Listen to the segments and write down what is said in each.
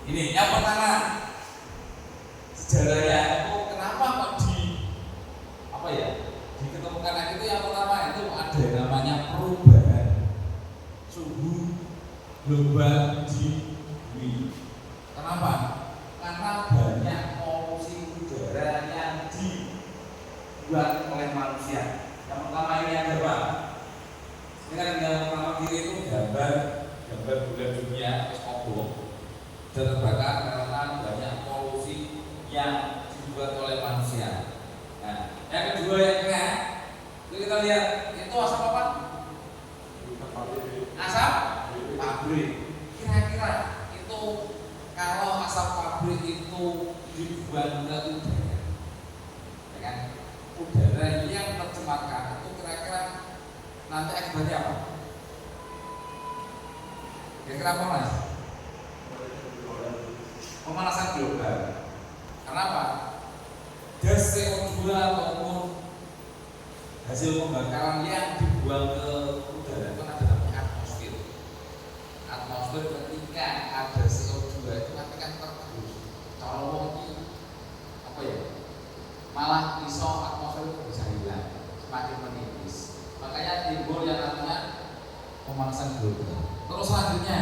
Ini yang pertama, sejarahnya itu kenapa kok diketemukan lagi itu yang pertama itu ada namanya perubahan suhu global di bumi. Kenapa? Karena banyak polusi udara yang dibuat oleh manusia. Yang pertama ini yang berapa? Ini kan yang pertama kiri itu gambar bulan dunia terus obong dan terbakar karena banyak polusi yang dibuat oleh manusia. Nah, yang kedua yang tengah itu kita lihat itu asap apa? Asap pabrik. Kira-kira itu kalau asap pabrik itu dibuang ke udara, ya kan? Udara yang tercemarkan itu kira-kira nanti akibatnya apa? Kira-kira apa mas? Pemanasan global. Kenapa? Gas CO2 ataupun hasil pembakaran yang dibuang ke udara itu ada namanya atmosfer. Atmosfer ketika ada CO2 itu nanti kan tergerus. Kalau ini apa ya? Malah iso atmosfer itu bisa hilang, semakin menipis. Makanya timbul yang namanya pemanasan global. Terus selanjutnya,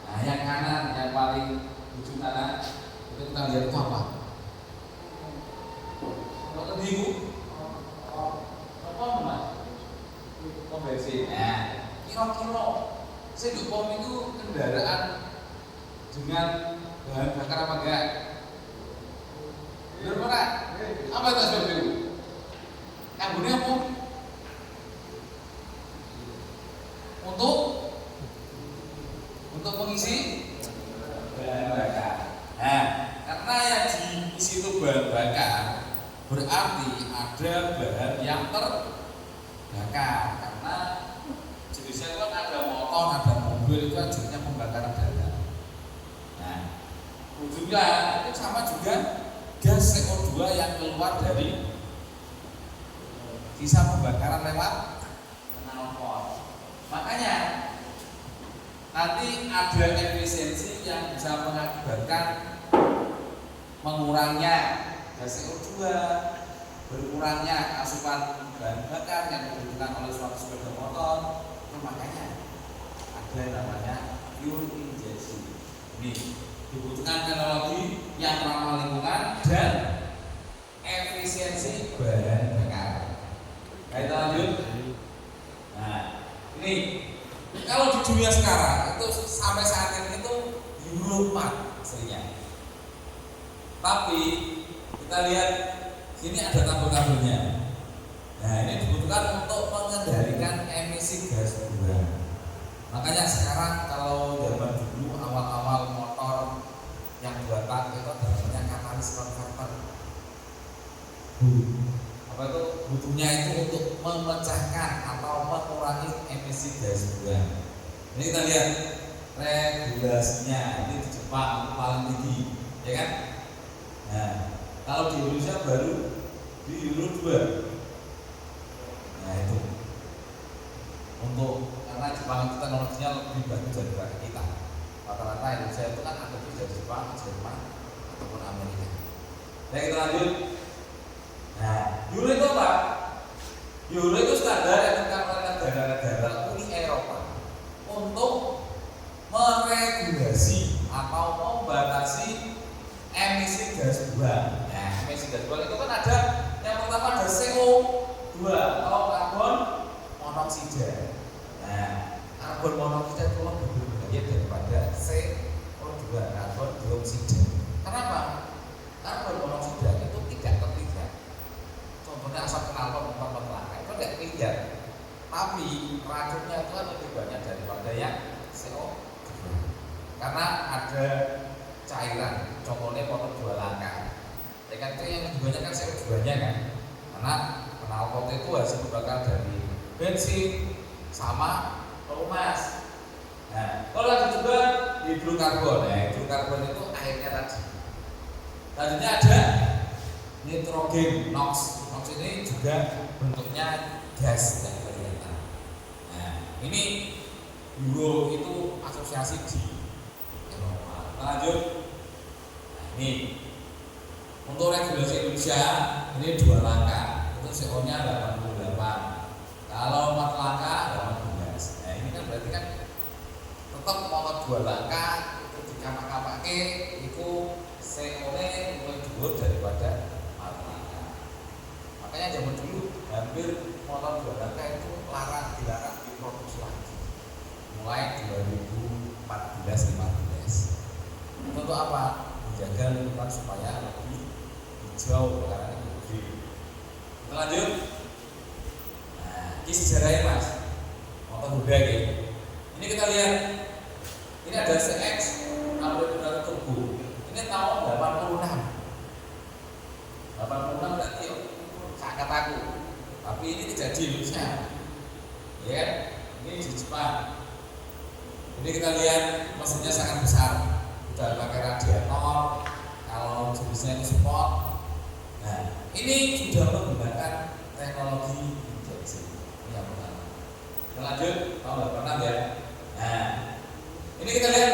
nah yang kanan yang paling ujung kanan itu kita lihat itu apa? Kalau bingung, apa mas? Pom bensin. Nah, kira-kira seduk pom itu kendaraan dengan bahan bakar apa enggak? Benar kan? Apa itu sebab itu? Karbonnya apa? Untuk mengisi bahan bakar. Nah, karena yang diisi itu bahan bakar, berarti ada bahan yang terbakar. Karena jenisnya itu kan ada motor, ada mobil, itu kan jenisnya pembakaran dalam. Nah, ujungnya itu sama juga gas CO2 yang keluar dari sisa pembakaran lewat knalpot. Makanya nanti ada efisiensi yang bisa mengakibatkan mengurangnya gas CO2, berkurangnya asupan bahan bakar yang dibutuhkan oleh suatu sepeda motor. Itu makanya ada namanya fuel injection. Ini dibutuhkan teknologi yang ramah lingkungan dan efisiensi bahan bakar. Kita lanjut. Nah, ini kalau di dunia sekarang itu sampai saat ini itu Euro 4 aslinya. Tapi kita lihat sini ada tabel-tabelnya. Nah, ini dibutuhkan untuk mengendalikan emisi gas buang. Makanya sekarang kalau zaman dulu awal-awal motor yang buatan itu ada namanya katalis konverter. Apa itu? Butuhnya itu untuk memecahkan atau mengurangi emisi gas buang. Ini kita lihat regulasinya. Ini di Jepang itu paling tinggi, ya kan? Nah, kalau di Indonesia baru di Euro 2. Nah itu untuk karena Jepang itu teknologinya lebih bagus daripada kita. Rata-rata Indonesia itu kan ada di Jepang, Jerman ataupun Amerika. Nah kita lanjut. Nah, Euro itu apa? Euro itu standar yang ditentukan oleh negara-negara Uni Eropa untuk meregulasi atau membatasi emisi gas buang. Nah, emisi gas buang itu kan ada yang pertama ada CO2 atau karbon monoksida. Nah, karbon monoksida itu lebih berbahaya daripada CO2, karbon dioksida. Kenapa? Karbon monoksida itu tidak terlihat. Contohnya asap knalpot umpama kelapa itu tidak terlihat. Tapi racunnya itu kan lebih banyak daripada yang CO2. Karena ada cairan, contohnya motor 2 langkah. Ya kan itu yang lebih banyak kan CO2-nya kan. Karena knalpot itu hasil bakar dari bensin sama pelumas. Nah, kalau lagi juga hidrokarbon. Nah, hidrokarbon itu airnya tadi. Tadinya ada nitrogen, NOx. NOx ini juga bentuknya gas yang kelihatan. Nah, ini Euro itu asosiasi di Eropa. lanjut. Nah, ini untuk regulasi Indonesia ini 2 langkah, itu CO-nya 88. Kalau 4 langkah 18. Nah ini kan berarti kan tetap mau 2 langkah itu dikapak-kapake itu CO-nya lebih dhuwur daripada 4 langkah. Makanya zaman dulu hampir motor 2 langkah itu dilarang diproduksi lagi mulai 2014-15. Untuk apa? Menjaga lingkungan supaya lebih hijau karena itu gede. Kita lanjut. Nah, ini sejarahnya Mas. Motor Honda gitu. Ini kita lihat. Ini ada CX Aprilia Turbo. Ini tahun 86. 86 berarti sangat aku. Tapi ini tidak di Indonesia. Ya kan? Ini di Jepang. Ini kita lihat mesinnya sangat besar. Sudah pakai radiator. Kalau jenisnya itu sport. Nah, ini sudah menggunakan teknologi injeksi. Ini yang pertama. Kita lanjut, tahun 86 ya. Nah, ini kita lihat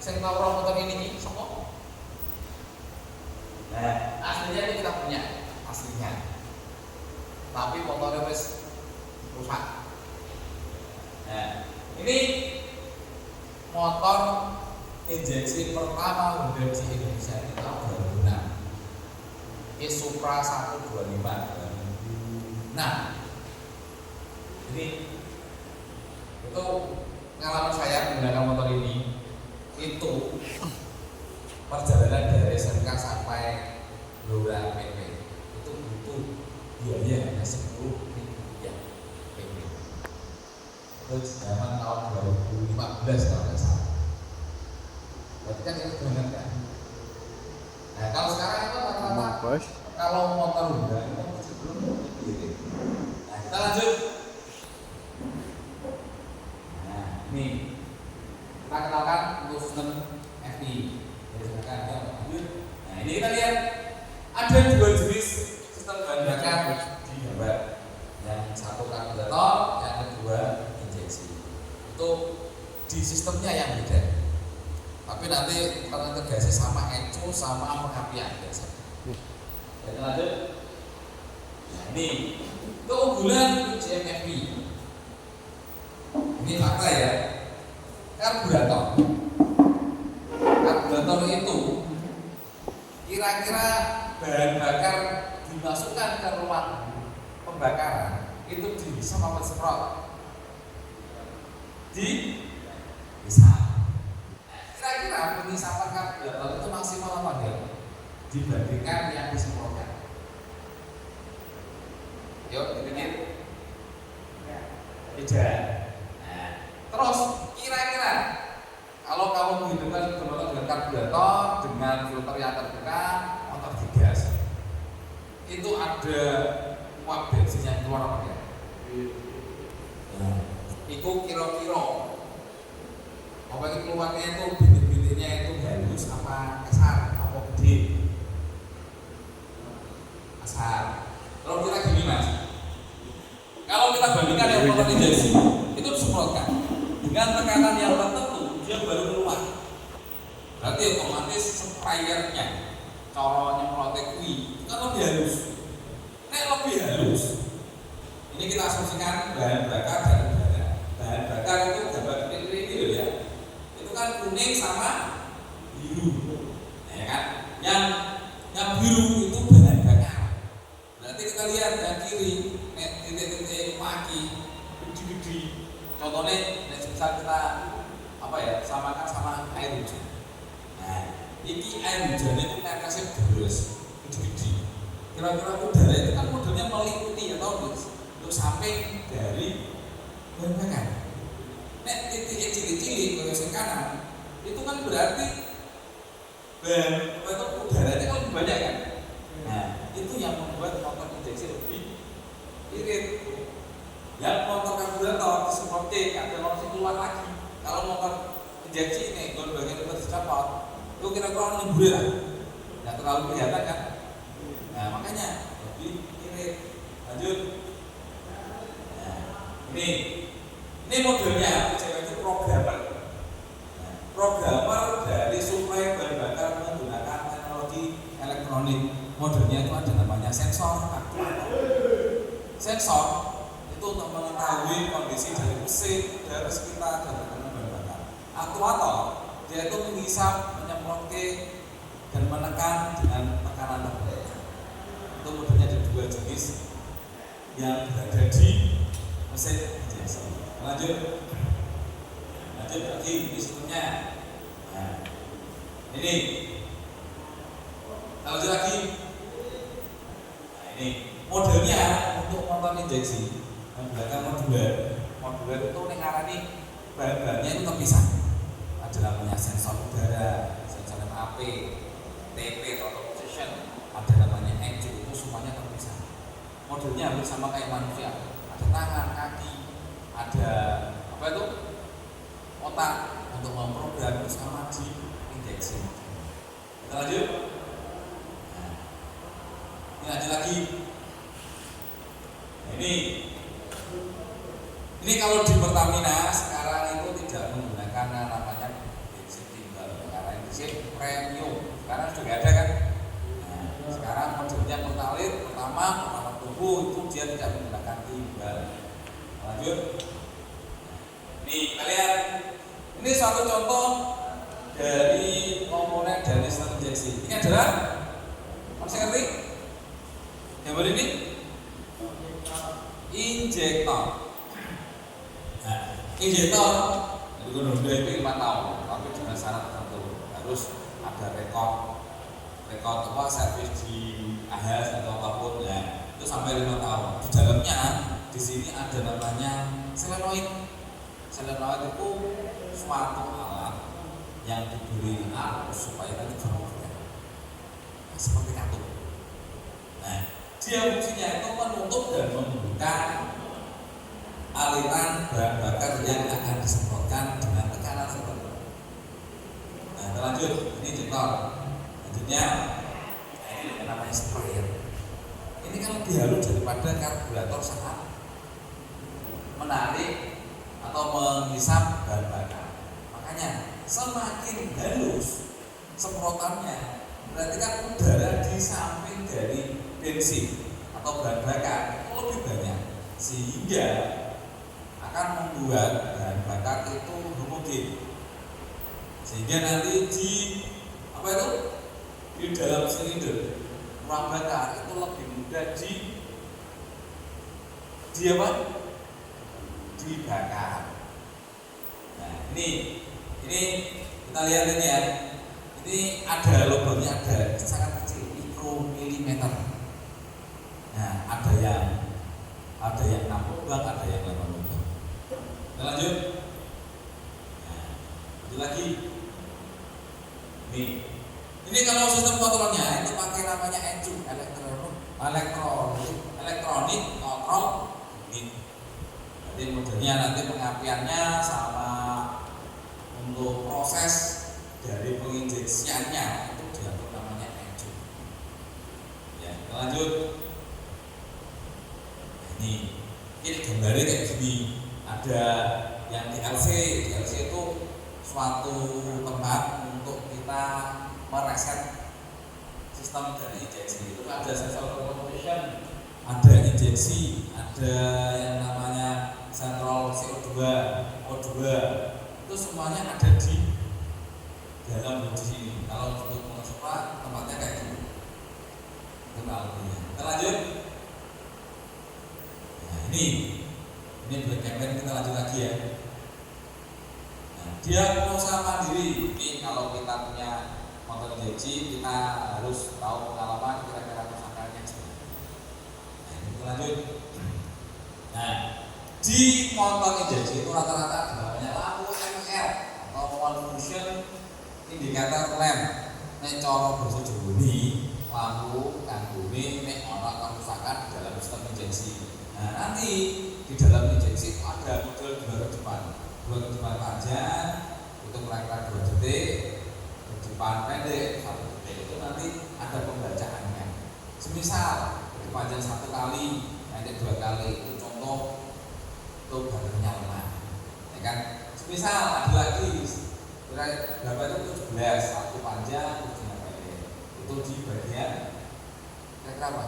sektor motor ini semua. Nah, aslinya ini kita punya aslinya. Tapi motornya wis rusak. Nah, ini motor injeksi pertama Honda di Indonesia itu tahun 2006. Ini Supra 125 2006. Ini itu pengalaman saya menggunakan motor ini. Itu perjalanan dari SMK sampai Blora PP itu butuh biaya hanya 10.000 rupiah PP. Itu zaman tahun 2015 kalau nggak salah. Berarti kan itu banget kan. Nah kalau sekarang itu rata-rata kalau motor Honda itu sebelum gitu. Nah kita lanjut. Nah ini kita kenalkan untuk sistem FI. Jadi silakan kita lanjut. Nah ini kita lihat ada 2 jenis sistem bahan bakar di gambar. Yang satu karburator, yang kedua injeksi. Itu di sistemnya yang beda. Tapi nanti kalau integrasi sama eco sama pengapian biasa. Kita lanjut. Nah ini keunggulan GMFI. Ini fakta ya. Karburator itu kira-kira bahan bakar dimasukkan ke ruang pembakaran itu bisa semprot bisa. Kira-kira penyisapan karburator itu maksimal apa dia dibandingkan yang disemprotkan? Yuk dipikir. Beda. Nah, terus kira-kira kalau kamu menghidupkan motor dengan karburator dengan filter yang terbuka, motor digas, itu ada uap bensin yang keluar apa ya? Nah, itu kira-kira apa itu keluarnya itu bintik-bintiknya itu halus apa kasar apa gede? Kasar. Kalau kita gini Mas, kalau kita bandingkan yang motor injeksi itu disemprotkan dengan tekanan yang tertentu dia baru keluar. Berarti otomatis sprayernya cara nyemprotnya kuwi kan lebih halus. Nek lebih halus, ini kita asumsikan bahan bakar dan udara. Bahan bakar itu gambar ini loh ya. Itu kan kuning sama biru, ya kan? Yang biru itu bahan bakar. Berarti kita lihat yang kiri, titik-titik maki, gede-gede. Contohnya, misal kita apa ya, samakan sama air hujan. Nah, ini air hujan itu kasih terus gede-gede. Kira-kira udara itu kan modelnya meliputi atau untuk samping dari bahan bakar. Nek titik cilik-cilik ke sisi kanan itu kan berarti bahan itu udaranya kan lebih banyak kan. Nah itu yang membuat motor injeksi lebih irit. Ya motor karburator disemprotkan ada langsung keluar lagi. Kalau motor injeksi ini kalau bagian itu dicopot itu kira-kira nyembur lah, nggak terlalu kelihatan kan. Nah makanya lebih irit. Lanjut. Nah ini modelnya itu programmer. Nah, programmer dari suplai Sensor itu untuk mengetahui kondisi dari mesin, dari sekitar dan bahan bakar. Aktuator dia itu menghisap, menyemprotkan dan menekan dengan tekanan tertentu. Itu modelnya ada dua jenis yang berada di mesin injeksi. Lanjut lagi ini sistemnya. Nah, ini lanjut lagi. Nah, ini modelnya untuk motor injeksi yang belakang modular itu ngarani bahan-bahannya itu terpisah. Ada namanya sensor udara, sensor MAP, TP atau position, ada namanya ECU, itu semuanya terpisah. Modelnya hampir sama kayak manusia, ada tangan, kaki, ada apa itu otak untuk memprogram sama di injeksi. Kita lanjut. Nah, ini lanjut lagi. Nah, ini kalau di Pertamina sekarang itu tidak menggunakan namanya bensin timbal, karena bensin premium. Sekarang sudah ada kan? Nah, sekarang modelnya Pertalite pertama tubuh itu dia tidak menggunakan timbal. Lanjut. Nih kalian, ini suatu contoh dari komponen dari sistem injeksi. Ini adalah masih ngerti? Gambar ini injektor. Nah, injektor itu udah 5 tahun, tapi dengan syarat tertentu harus ada rekod apa servis di AHAS atau apapun ya, itu sampai 5 tahun. Di dalamnya di sini ada namanya solenoid. Solenoid itu suatu alat yang diberi arus supaya tadi bergerak seperti katup. Nah, dia fungsinya itu menutup dan membuka aliran bahan bakar yang akan disemprotkan dengan tekanan tertentu. Nah, lanjut, ini contoh. Lanjutnya, ini namanya sprayer. Ini kan lebih halus daripada karburator saat menarik atau menghisap bahan bakar. Makanya semakin halus semprotannya, berarti kan udara di samping dari bensin atau bahan bakar itu lebih banyak, sehingga akan membuat bahan bakar itu homogen, sehingga nanti di apa itu di dalam silinder ruang bakar itu lebih mudah di apa? Dibakar. Nah, ini kita lihat ini ya. Ini ada lubangnya, ada sangat kecil, mikromilimeter. Nah, ada yang 6 lubang, ada yang 8 lubang. Kita lanjut. Nah, lanjut lagi. Ini kalau sistem kontrolnya itu pakai namanya ECU, elektronik kontrol unit. Jadi modelnya nanti pengapiannya sama untuk proses dari penginjeksiannya itu diatur namanya ECU. Ya, kita lanjut. Ini gambarnya kayak gini. Ada yang DLC itu suatu tempat untuk kita mereset sistem dari injeksi. Itu ada sensor composition, ada injeksi, ada yang namanya sentral CO2, O2. Itu semuanya ada di dalam bodi sini. Kalau untuk mengeksplor tempatnya kayak gini. Itu alurnya. Kita lanjut. Nah, ini black campaign, kita lanjut lagi ya. Nah, diagnosa mandiri. Ini kalau kita punya motor injeksi, kita harus tahu pengalaman kira-kira kerusakannya. Nah, kita lanjut. Nah, di motor injeksi itu rata-rata namanya lampu MR atau confusion indicator lamp. Nek cara basa Jawa lampu kanggone nek ana kerusakan di dalam sistem injeksi. Nah, nanti di dalam injeksi ada model dua ke depan panjang itu kira-kira 2 detik, ke depan pendek 1 detik. Itu nanti ada pembacaannya. Semisal ke panjang 1 kali, pendek 2 kali, itu contoh itu baterainya lemah, ya kan? Semisal ada lagi kira berapa itu 17, 1 panjang, 1 pendek. Itu di bagian kira-kira apa?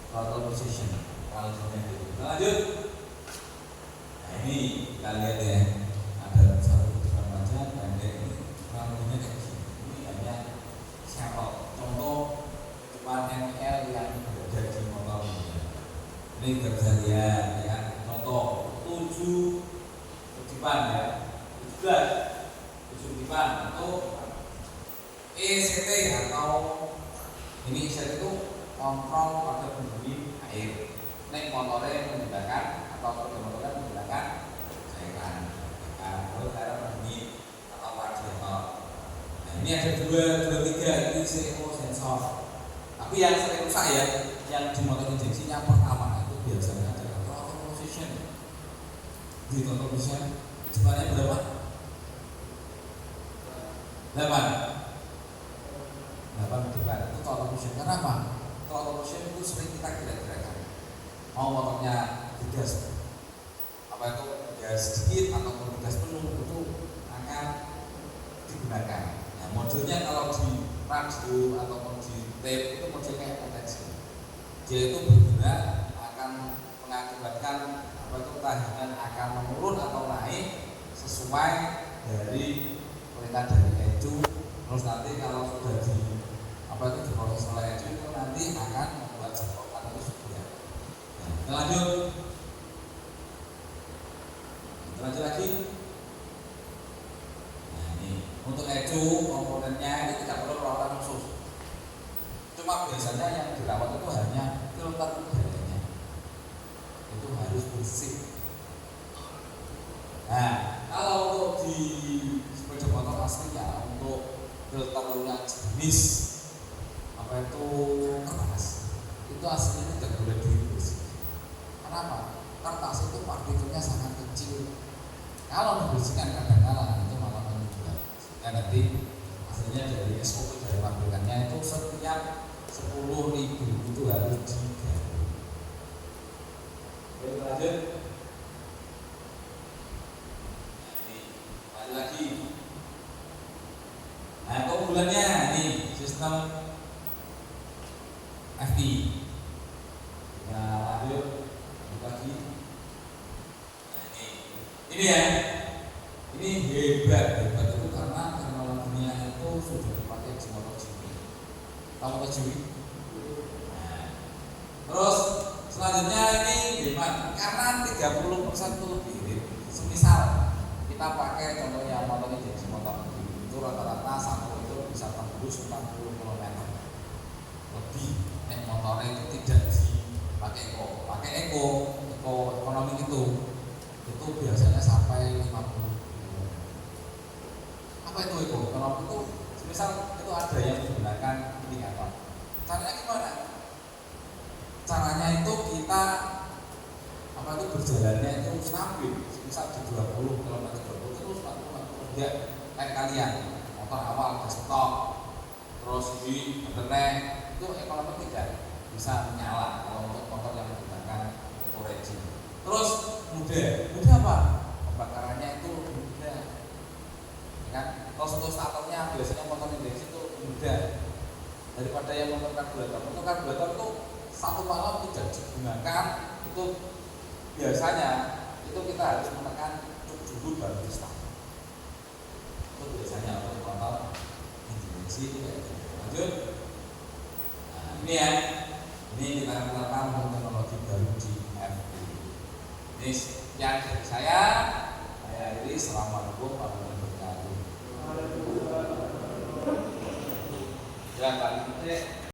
throttle position. Kalau gitu. Lanjut. Nah ini kita lihat ya, ada satu remaja pendek ini kurang lebihnya kayak gini. Ini hanya sampel contoh kecepatan ML yang berada di motor ini. Ini kita bisa lihat ya, contoh 7 kecepatan ya, 7 kecepatan atau ECT atau ini ECT itu kontrol pada penduli air. Naik motornya menggunakan atau motornya menggunakan cairan, terus air pendingin atau radiator. Nah ini ada dua tiga ini CO sensor. Tapi yang sering rusak ya, yang di motor injeksinya pertama itu biasanya adalah throttle position. Di throttle position kecepatannya berapa? 8 depan itu throttle position. Kenapa? Throttle position itu sering kita gerak-gerakan. Mau motornya digas apa itu gas sedikit ataupun gas penuh itu akan digunakan. Nah modelnya kalau di radio ataupun di tape itu model kayak proteksi. Dia itu berguna akan mengakibatkan apa itu tahanan akan menurun atau naik sesuai dari perintah dari ECU. Terus nanti kalau sudah di apa itu diproses oleh ECU itu nanti akan membuat sebuah itu sudah. Nah, lanjut lagi. Nah ini untuk ECU komponennya ini tidak perlu perawatan khusus. Cuma biasanya yang dirawat itu hanya filter udaranya, itu harus bersih. Nah kalau untuk di sepeda motor aslinya untuk filternya jenis apa itu kertas, itu aslinya tidak boleh dibersih. Kenapa? Kertas itu partikelnya sangat kecil. Kalau dibersihkan kadang-kala itu malah menyebabkan. Ya nanti hasilnya dari SOP dari pabrikannya itu setiap 10.000 itu harus diganti. Oke, lanjut. Lanjut lagi. Nah, keunggulannya ini sistem FI. Ya, lanjut lagi. Nah, ini ya. Ini hebat itu karena teknologinya itu sudah dipakai di MotoGP. Kamu kejui? Nah, terus selanjutnya ini hebat karena 30% itu lebih irit. Semisal kita pakai contohnya motor injeksi motor itu rata-rata satu itu bisa tembus 40 km lebih. Naik motornya itu tidak dipakai pakai eco ekonomi itu biasanya sampai 50 km. Apa itu eco ekonomi itu? Misal itu ada yang menggunakan indikator. Caranya gimana? Caranya itu kita apa itu berjalannya itu stabil. Misal di 20 km terus 40 enggak kayak kalian motor awal gas stop terus di baterai itu ekonomi tidak bisa menyala kalau untuk motor yang menggunakan eco-regime. Terus mudah apa? Pembakarannya itu mudah. Kan? Kalau untuk starternya biasanya motor injeksi itu mudah daripada yang motor karburator. Untuk karburator itu satu malam tidak digunakan itu biasanya itu kita harus menekan cuk dulu baru di start. Itu biasanya untuk motor injeksi itu kayak gitu. Lanjut. Nah, ini ya. Ini kita kenalkan teknologi baru di FI. Ini yang dari saya akhiri. Assalamualaikum warahmatullahi wabarakatuh. Ya, Pak Menteri.